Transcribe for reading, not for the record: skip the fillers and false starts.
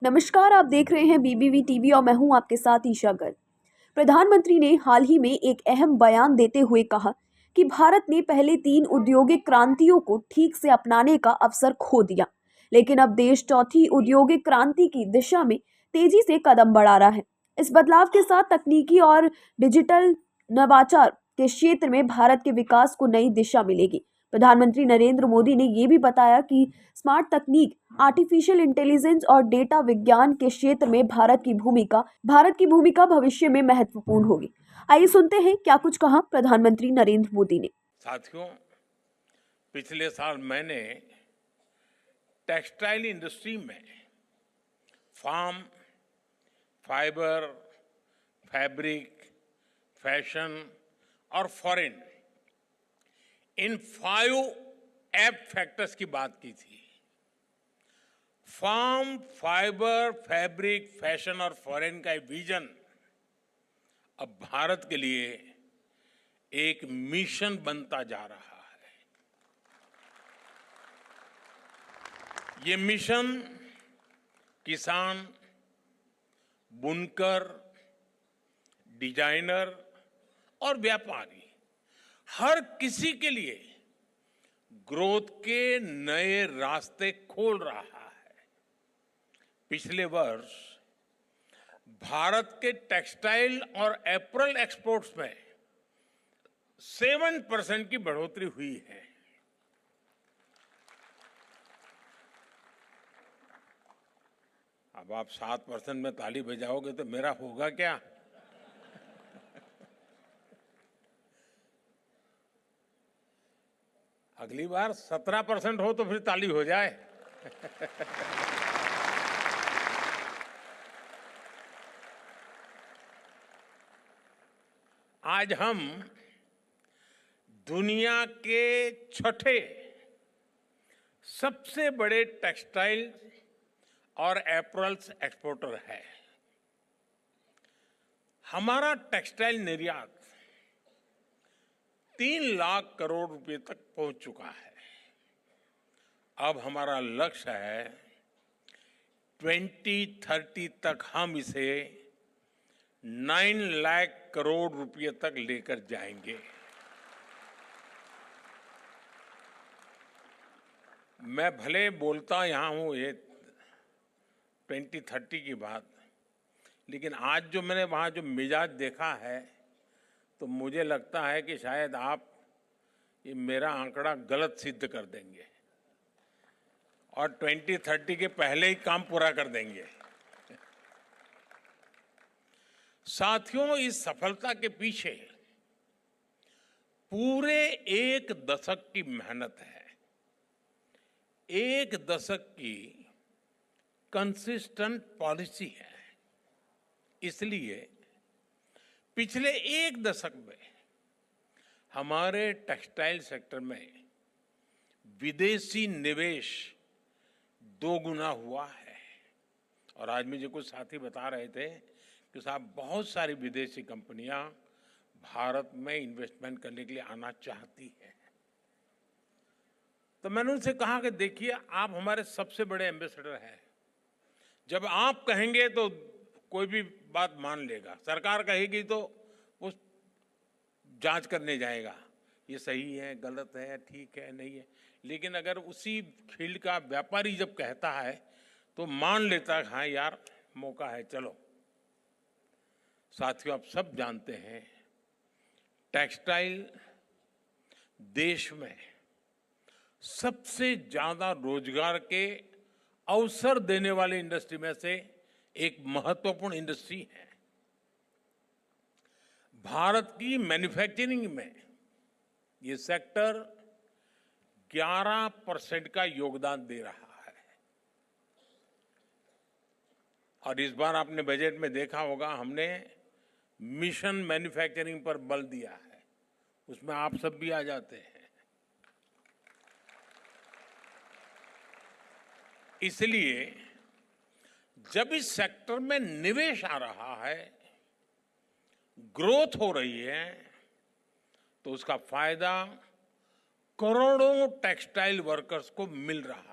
नमस्कार, आप देख रहे हैं बीबीवी टीवी और मैं हूं आपके साथ ईशा गर्ग। प्रधानमंत्री ने हाल ही में एक अहम बयान देते हुए कहा कि भारत ने पहले 3 औद्योगिक क्रांतियों को ठीक से अपनाने का अवसर खो दिया, लेकिन अब देश चौथी औद्योगिक क्रांति की दिशा में तेजी से कदम बढ़ा रहा है। इस बदलाव के साथ तकनीकी और डिजिटल नवाचार के क्षेत्र में भारत के विकास को नई दिशा मिलेगी। प्रधानमंत्री नरेंद्र मोदी ने ये भी बताया कि स्मार्ट तकनीक, आर्टिफिशियल इंटेलिजेंस और डेटा विज्ञान के क्षेत्र में भारत की भूमिका भविष्य में महत्वपूर्ण होगी। आइए सुनते हैं क्या कुछ कहा प्रधानमंत्री नरेंद्र मोदी ने। साथियों, पिछले साल मैंने टेक्सटाइल इंडस्ट्री में फार्म, फाइबर, फैब्रिक, फैशन और फॉरेन इन 5 एप फैक्टर्स की बात की थी। फार्म, फाइबर, फैब्रिक, फैशन और फॉरेन का विजन अब भारत के लिए एक मिशन बनता जा रहा है। ये मिशन किसान, बुनकर, डिजाइनर और व्यापारी हर किसी के लिए ग्रोथ के नए रास्ते खोल रहा है। पिछले वर्ष भारत के टेक्सटाइल और एपरल एक्सपोर्ट्स में 7% की बढ़ोतरी हुई है। अब आप 7% में ताली बजाओगे तो मेरा होगा क्या? अगली बार 17% हो तो फिर ताली हो जाए। आज हम दुनिया के छठे सबसे बड़े टेक्सटाइल और एपरल्स एक्सपोर्टर है। हमारा टेक्सटाइल निर्यात 3 लाख करोड़ रुपए तक पहुंच चुका है। अब हमारा लक्ष्य है 2030 तक हम इसे 9 लाख करोड़ रुपए तक लेकर जाएंगे। मैं भले बोलता यहां हूं ये 2030 की बात, लेकिन आज जो मैंने वहां जो मिजाज देखा है तो मुझे लगता है कि शायद आप ये मेरा आंकड़ा गलत सिद्ध कर देंगे और 2030 के पहले ही काम पूरा कर देंगे। साथियों, इस सफलता के पीछे पूरे 1 दशक की मेहनत है। 1 दशक की कंसिस्टेंट पॉलिसी है। इसलिए पिछले 1 दशक में हमारे टेक्सटाइल सेक्टर में विदेशी निवेश 2 गुना हुआ है। और आज मुझे कुछ साथी बता रहे थे कि साहब बहुत सारी विदेशी कंपनियां भारत में इन्वेस्टमेंट करने के लिए आना चाहती हैं। तो मैंने उनसे कहा कि देखिए, आप हमारे सबसे बड़े एम्बेसडर हैं। जब आप कहेंगे तो कोई भी बात मान लेगा, सरकार कहेगी तो वो जांच करने जाएगा, ये सही है, गलत है, ठीक है, नहीं है। लेकिन अगर उसी फील्ड का व्यापारी जब कहता है तो मान लेता है, हाँ यार मौका है, चलो। साथियों, आप सब जानते हैं टेक्सटाइल देश में सबसे ज्यादा रोजगार के अवसर देने वाली इंडस्ट्री में से एक महत्वपूर्ण इंडस्ट्री है। भारत की मैन्युफैक्चरिंग में ये सेक्टर 11% का योगदान दे रहा है। और इस बार आपने बजट में देखा होगा, हमने मिशन मैन्युफैक्चरिंग पर बल दिया है। उसमें आप सब भी आ जाते हैं। इसलिए जब इस सेक्टर में निवेश आ रहा है, ग्रोथ हो रही है, तो उसका फायदा करोड़ों टेक्सटाइल वर्कर्स को मिल रहा